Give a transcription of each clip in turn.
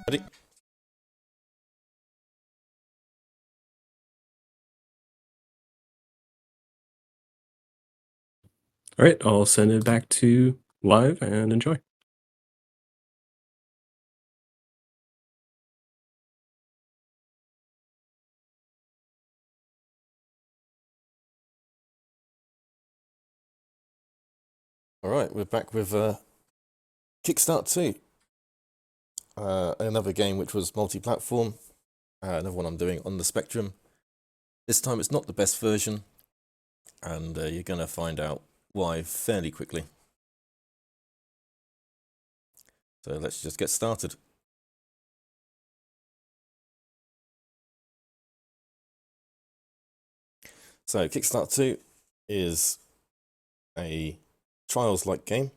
Ready? All right, I'll send it back to live and enjoy. All right, we're back with Kikstart II. Another game which was multi-platform. Another one I'm doing on the Spectrum. This time it's not the best version, and you're going to find out why fairly quickly. So let's just get started. So Kikstart 2 is a Trials-like game.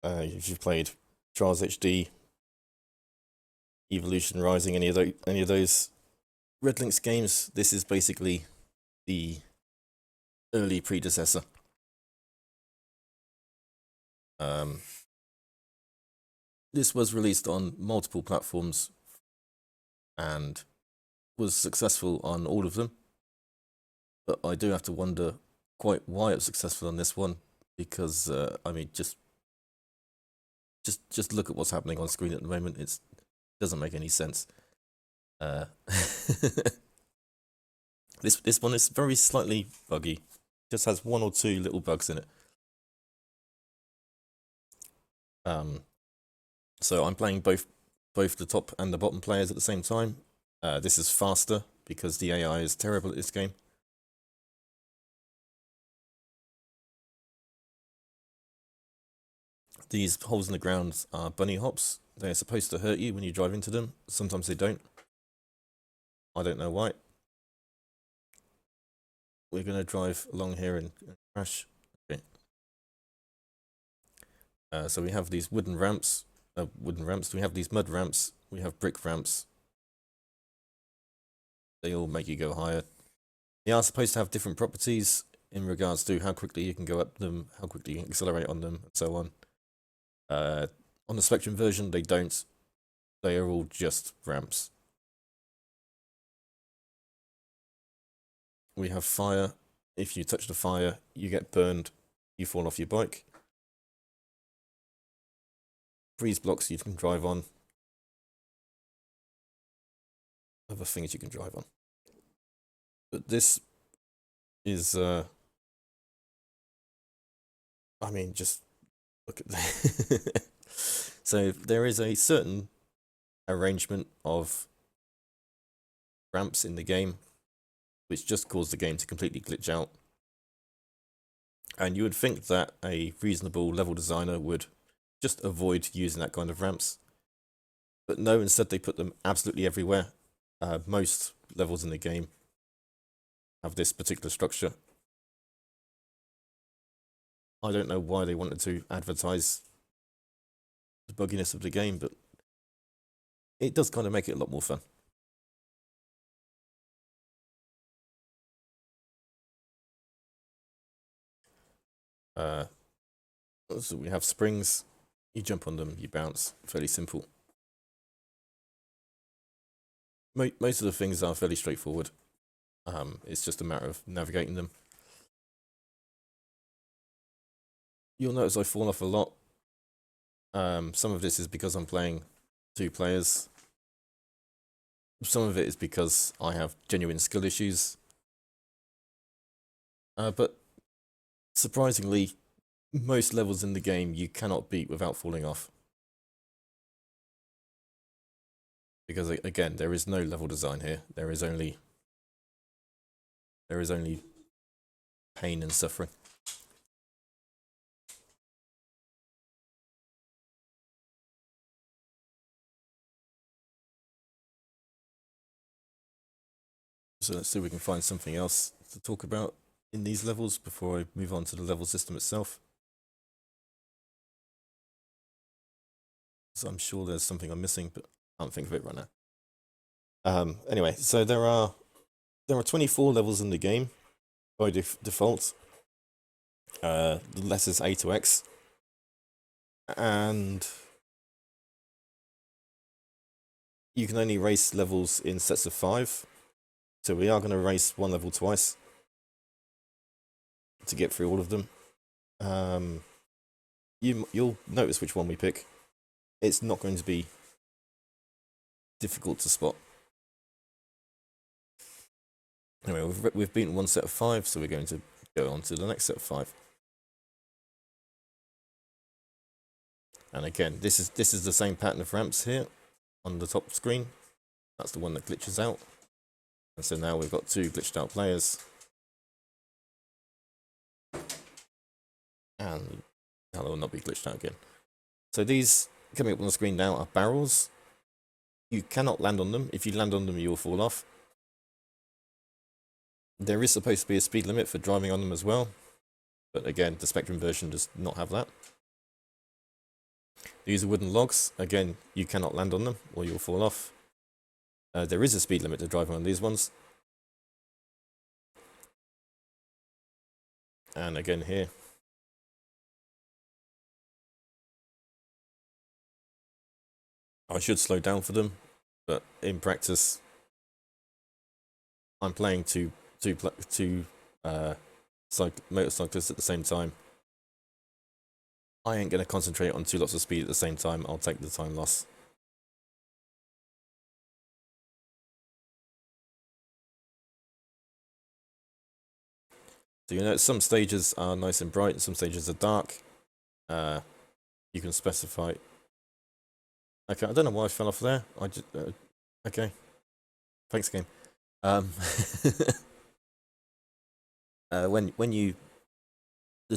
If you've played Trials HD, Evolution Rising, any of those Red Links games, this is basically the early predecessor. This was released on multiple platforms and was successful on all of them. But I do have to wonder quite why it was successful on this one, because I mean, just look at what's happening on screen at the moment. It doesn't make any sense. This one is very slightly buggy. Just has one or two little bugs in it. So I'm playing both the top and the bottom players at the same time. This is faster because the AI is terrible at this game. These holes in the ground are bunny hops. They're supposed to hurt you when you drive into them. Sometimes they don't. I don't know why. We're going to drive along here and crash. Okay. So we have these wooden ramps. We have these mud ramps. We have brick ramps. They all make you go higher. They are supposed to have different properties in regards to how quickly you can go up them, how quickly you can accelerate on them, and so on. On the Spectrum version, they don't. They are all just ramps. We have fire. If you touch the fire, you get burned. You fall off your bike. Freeze blocks you can drive on. Other things you can drive on. But this is, I mean, just look at that. So there is a certain arrangement of ramps in the game which just cause the game to completely glitch out. And you would think that a reasonable level designer would just avoid using that kind of ramps. But no, instead they put them absolutely everywhere. Most levels in the game have this particular structure. I don't know why they wanted to advertise the bugginess of the game, but it does kind of make it a lot more fun. So we have springs. You jump on them, you bounce. Fairly simple. Most of the things are fairly straightforward. It's just a matter of navigating them. You'll notice I fall off a lot. Some of this is because I'm playing 2 players. Some of it is because I have genuine skill issues. But surprisingly, most levels in the game you cannot beat without falling off. Because again, there is no level design here. There is only pain and suffering. So let's see if we can find something else to talk about in these levels before I move on to the level system itself. So I'm sure there's something I'm missing, but I can't think of it right now. Anyway, so there are 24 levels in the game by default. The letters A to X, and you can only race levels in sets of 5. So we are going to race one level twice to get through all of them. You'll notice which one we pick. It's not going to be difficult to spot. Anyway, we've beaten one set of 5, so we're going to go on to the next set of 5. And again, this is the same pattern of ramps here on the top screen. That's the one that glitches out. And so now we've got 2 glitched out players. And now they will not be glitched out again. So these coming up on the screen now are barrels. You cannot land on them. If you land on them, you will fall off. There is supposed to be a speed limit for driving on them as well. But again, the Spectrum version does not have that. These are wooden logs. Again, you cannot land on them or you'll fall off. There is a speed limit to driving on these ones. And again here. I should slow down for them, but in practice, I'm playing two motorcyclists at the same time. I ain't going to concentrate on 2 lots of speed at the same time. I'll take the time loss. So you know, some stages are nice and bright, and some stages are dark. You can specify. Okay, I don't know why I fell off there. I just okay. Thanks, game. When you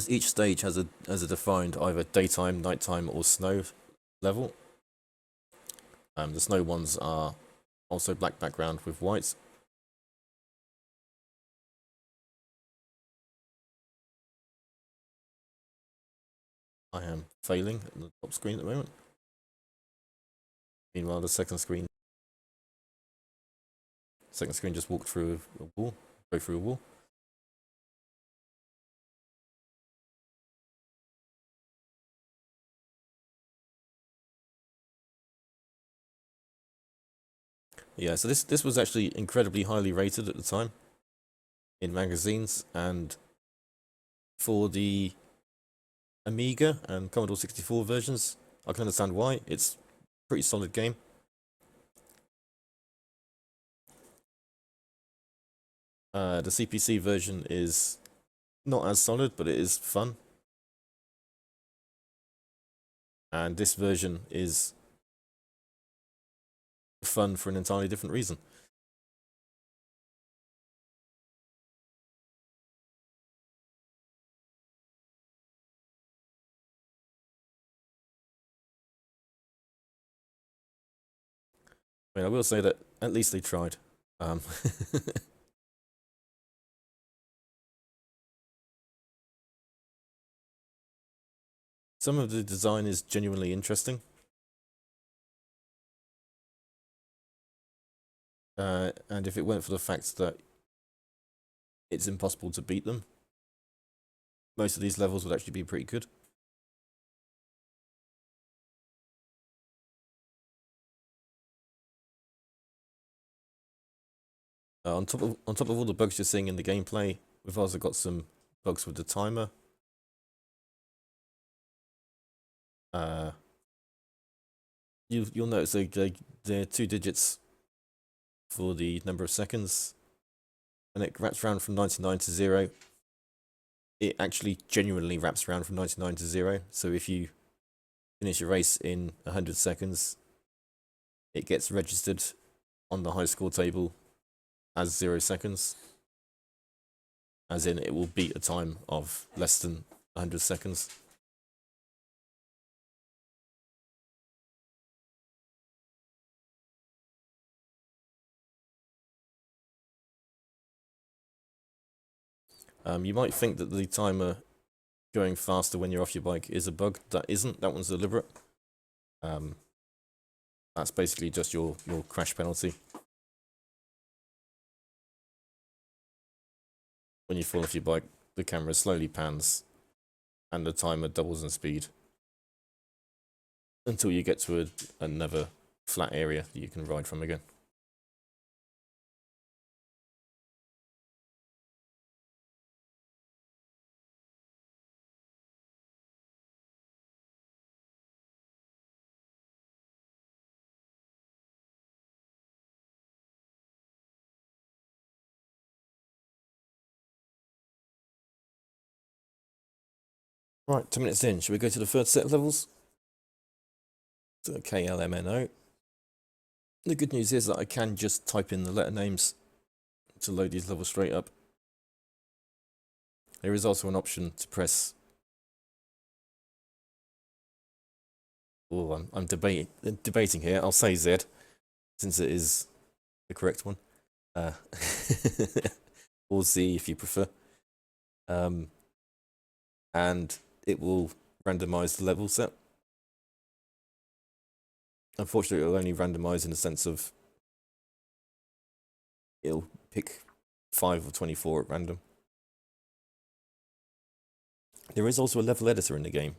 each stage has a defined either daytime, nighttime, or snow level. The snow ones are also black background with white. I am failing at the top screen at the moment. Meanwhile, the second screen just walked through a wall, go through a wall. Yeah, so this was actually incredibly highly rated at the time in magazines, and for the Amiga and Commodore 64 versions, I can understand why. It's a pretty solid game. The CPC version is not as solid, but it is fun. And this version is fun for an entirely different reason. I mean, I will say that at least they tried. Some of the design is genuinely interesting. And if it weren't for the fact that it's impossible to beat them, most of these levels would actually be pretty good. On top of all the bugs you're seeing in the gameplay, we've also got some bugs with the timer. You'll notice they're 2 digits for the number of seconds, and it wraps around from 99 to 0. It actually genuinely wraps around from 99 to 0. So if you finish your race in 100 seconds, it gets registered on the high score table as 0 seconds. As in, it will beat a time of less than 100 seconds. You might think that the timer going faster when you're off your bike is a bug. That isn't. That one's deliberate. That's basically just your crash penalty. When you fall off your bike, the camera slowly pans and the timer doubles in speed until you get to another flat area that you can ride from again. Right, 10 minutes in. Should we go to the third set of levels? So KLMNO. The good news is that I can just type in the letter names to load these levels straight up. There is also an option to press. Oh, I'm debating here. I'll say Z, since it is the correct one. Or Z if you prefer. And it will randomize the level set. Unfortunately, it'll only randomize in the sense of it'll pick 5 or 24 at random. There is also a level editor in the game.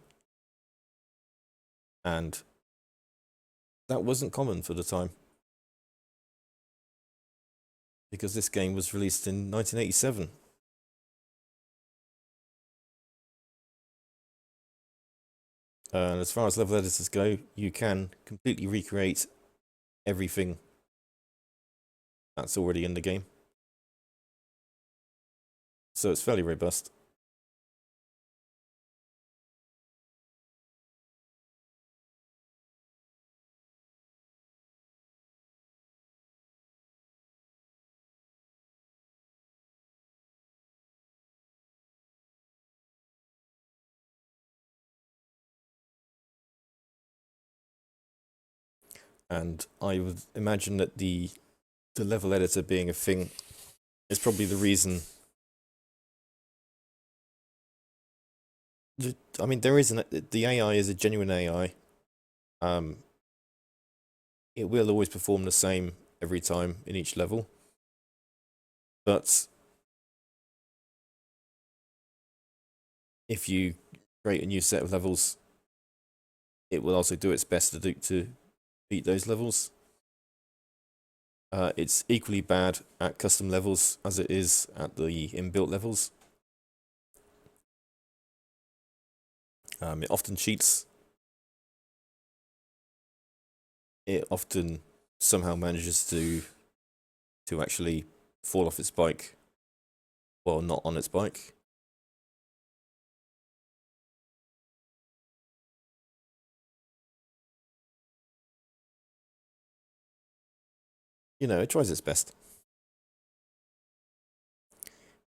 And that wasn't common for the time. Because this game was released in 1987. And as far as level editors go, you can completely recreate everything that's already in the game. So it's fairly robust. And I would imagine that the level editor being a thing is probably the reason. I mean, there is the AI is a genuine AI. It will always perform the same every time in each level. But if you create a new set of levels, it will also do its best to beat those levels. It's equally bad at custom levels as it is at the inbuilt levels. It often cheats. It often somehow manages to actually fall off its bike while not on its bike. You know, it tries its best.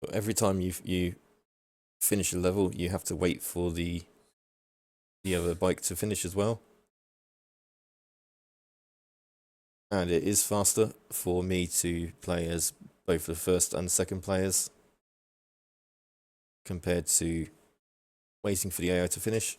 But every time you finish a level, you have to wait for the other bike to finish as well. And it is faster for me to play as both the first and second players compared to waiting for the AI to finish.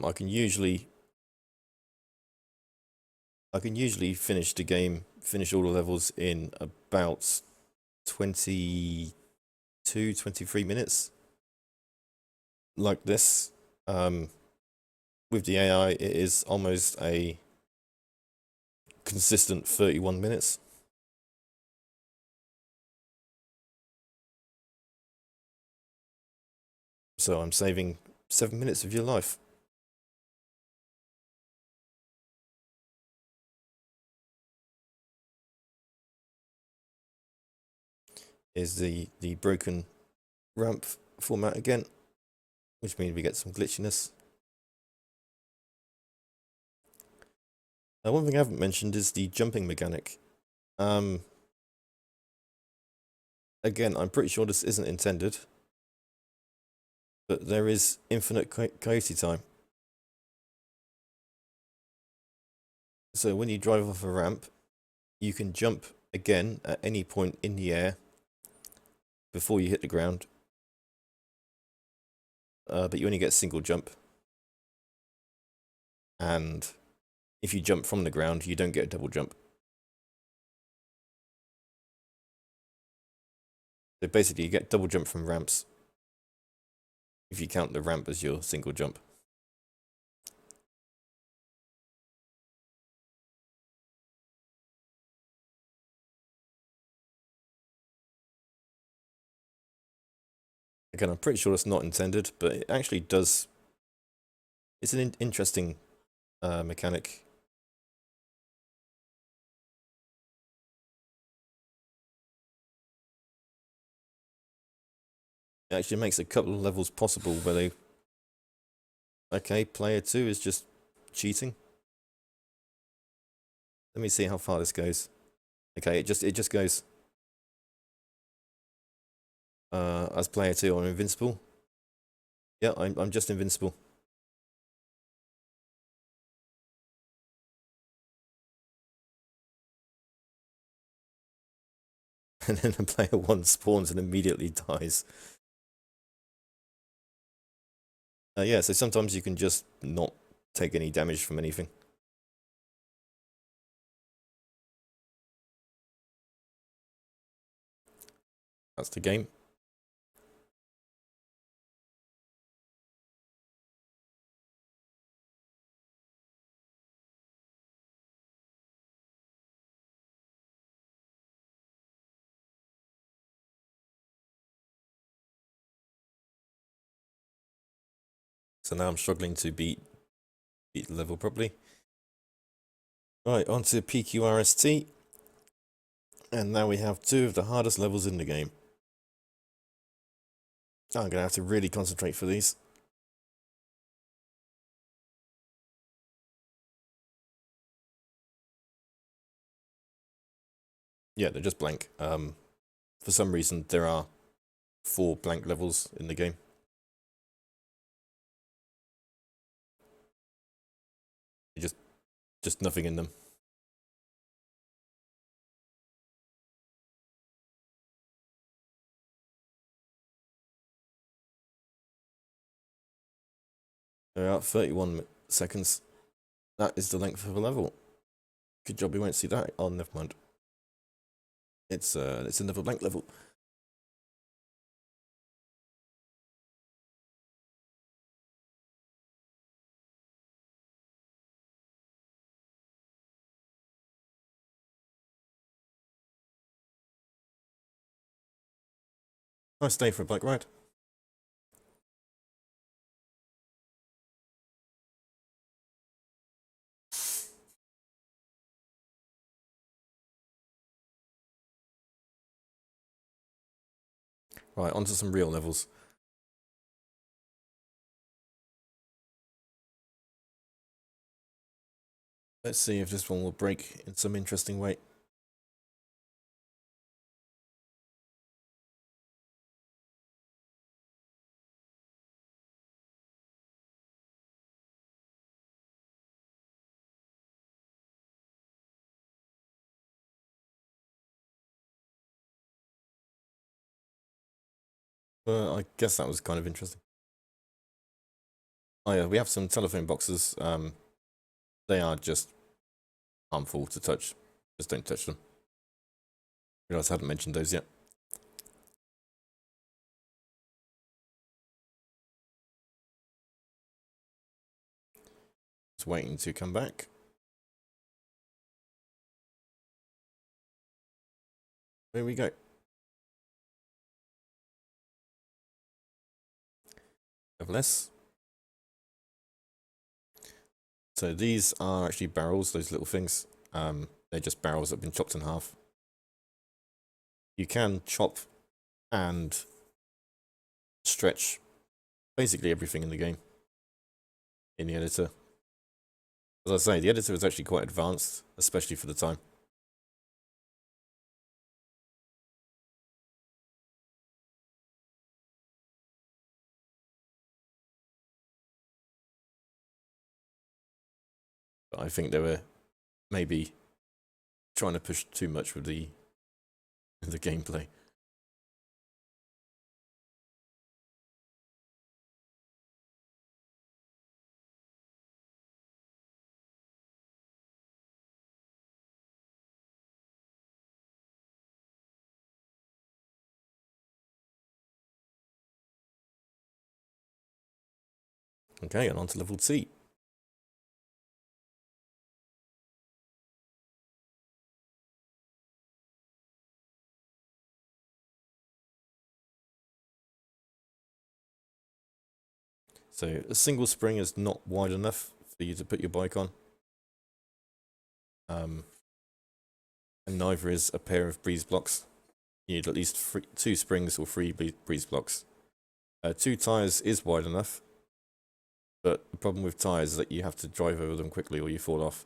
I can usually finish the game, finish all the levels in about 22, 23 minutes. Like this. With the AI, it is almost a consistent 31 minutes. So I'm saving 7 minutes of your life. Is the broken ramp format again, which means we get some glitchiness. One thing I haven't mentioned is the jumping mechanic. Again, I'm pretty sure this isn't intended, but there is infinite coyote time. So when you drive off a ramp, you can jump again at any point in the air before you hit the ground, but you only get a single jump. And if you jump from the ground, you don't get a double jump. So basically you get double jump from ramps if you count the ramp as your single jump. Again, I'm pretty sure it's not intended, but it actually does. It's an interesting mechanic. It actually makes a couple of levels possible where they... Okay, player 2 is just cheating. Let me see how far this goes. Okay, it just goes. As player 2, I'm invincible. Yeah, I'm just invincible. And then the player 1 spawns and immediately dies. Yeah, so sometimes you can just not take any damage from anything. That's the game. So now I'm struggling to beat the level properly. Right, on to PQRST. And now we have 2 of the hardest levels in the game. I'm going to have to really concentrate for these. Yeah, they're just blank. For some reason, there are 4 blank levels in the game. Just nothing in them. There are 31 seconds. That is the length of a level. Good job we won't see that. Oh, never mind. It's another blank level. Nice day for a bike ride. Right, onto some real levels. Let's see if this one will break in some interesting way. I guess that was kind of interesting. Oh yeah, we have some telephone boxes. They are just harmful to touch. Just don't touch them. I realize I hadn't mentioned those yet. Just waiting to come back. There we go. Nevertheless. So these are actually barrels, those little things. They're just barrels that have been chopped in half. You can chop and stretch basically everything in the game in the editor. As I say, the editor is actually quite advanced, especially for the time. But I think they were maybe trying to push too much with the gameplay. Okay, and on to level T. So a single spring is not wide enough for you to put your bike on. And neither is a pair of breeze blocks. You need at least 2 springs or 3 breeze blocks. 2 tyres is wide enough, but the problem with tyres is that you have to drive over them quickly or you fall off.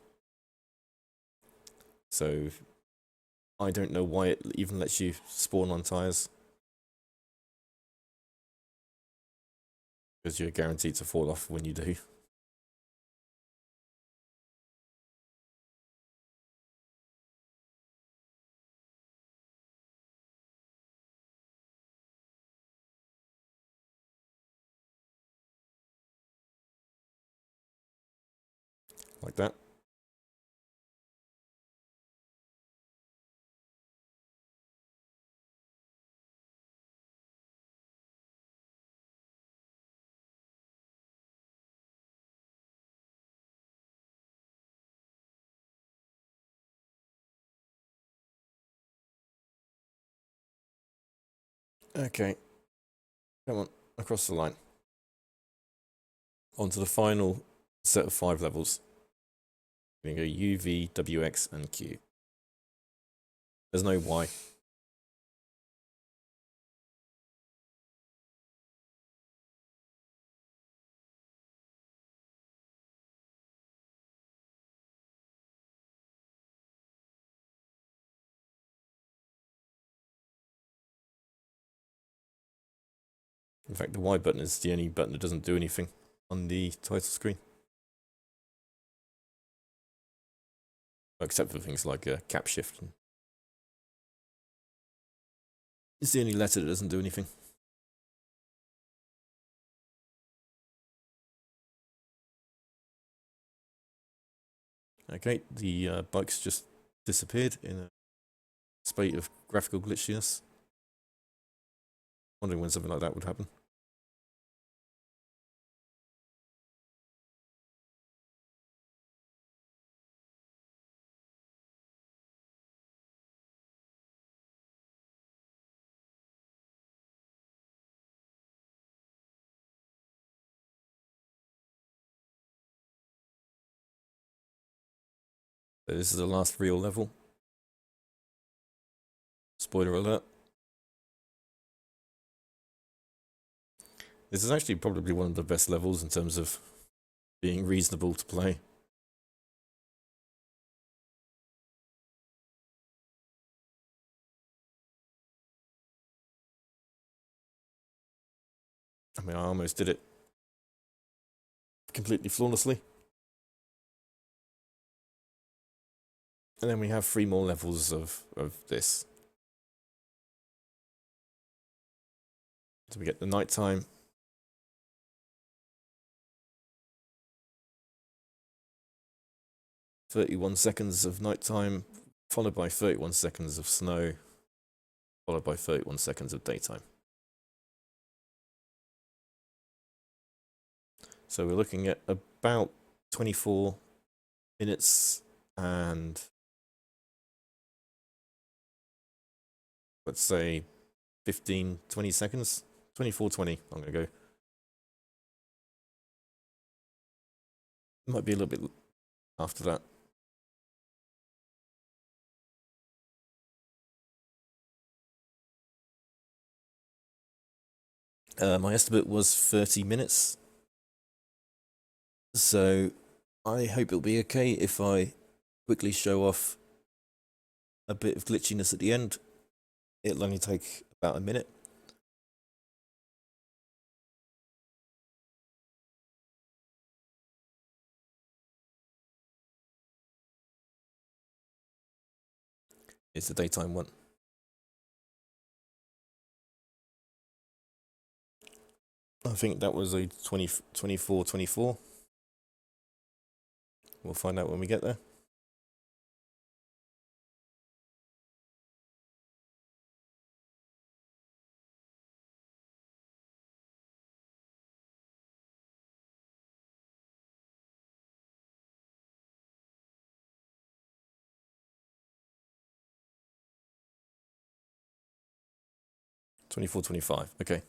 So I don't know why it even lets you spawn on tyres, because you're guaranteed to fall off when you do. Like that. Okay, come on, across the line. On to the final set of 5 levels. We're going to go U, V, W, X, and Q. There's no Y. In fact, the Y button is the only button that doesn't do anything on the title screen. Except for things like cap shift. It's the only letter that doesn't do anything. Okay, the bike's just disappeared in a spate of graphical glitchiness. Wondering when something like that would happen. So this is the last real level. Spoiler alert. This is actually probably one of the best levels in terms of being reasonable to play. I mean, I almost did it completely flawlessly. And then we have 3 more levels of this. So we get the nighttime. "31 seconds of nighttime, followed by 31 seconds of snow, followed by 31 seconds of daytime." So we're looking at about 24 minutes and, let's say, 15, 20 seconds. 24:20, I'm going to go. Might be a little bit after that. My estimate was 30 minutes. So I hope it'll be okay if I quickly show off a bit of glitchiness at the end. It'll only take about a minute. It's the daytime one. I think that was a 24. We'll find out when we get there. 24, 25. Okay.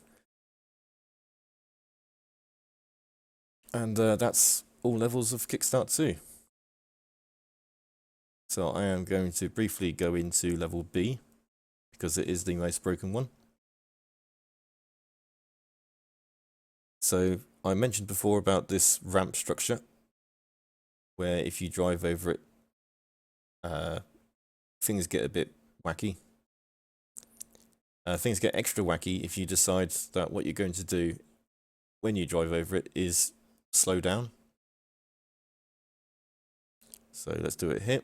And that's all levels of Kikstart 2. So I am going to briefly go into level B, because it is the most broken one. So I mentioned before about this ramp structure, where if you drive over it, things get a bit wacky. Things get extra wacky if you decide that what you're going to do when you drive over it is slow down. So let's do it here.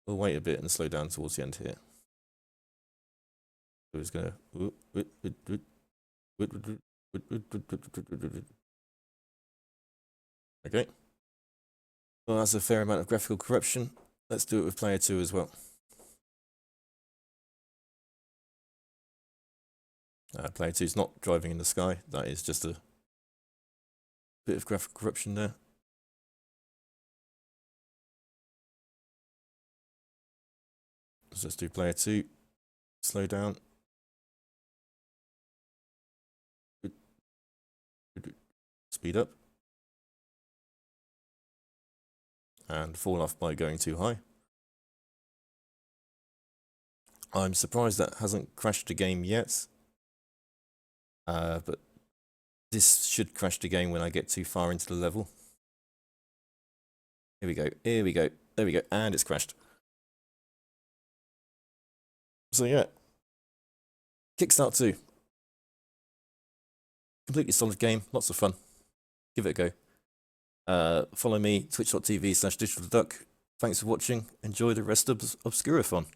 We'll wait a bit and slow down towards the end here. So it's going to... Okay. Well, that's a fair amount of graphical corruption. Let's do it with player 2 as well. Player 2 is not driving in the sky. That is just a bit of graphical corruption there. So let's do player 2. Slow down. Speed up. And fall off by going too high. I'm surprised that hasn't crashed the game yet. But this should crash the game when I get too far into the level. Here we go, here we go, there we go, and it's crashed. So yeah, Kikstart 2. Completely solid game, lots of fun. Give it a go. Follow me, twitch.tv/DigitalDuck. Thanks for watching. Enjoy the rest of Obscurathon.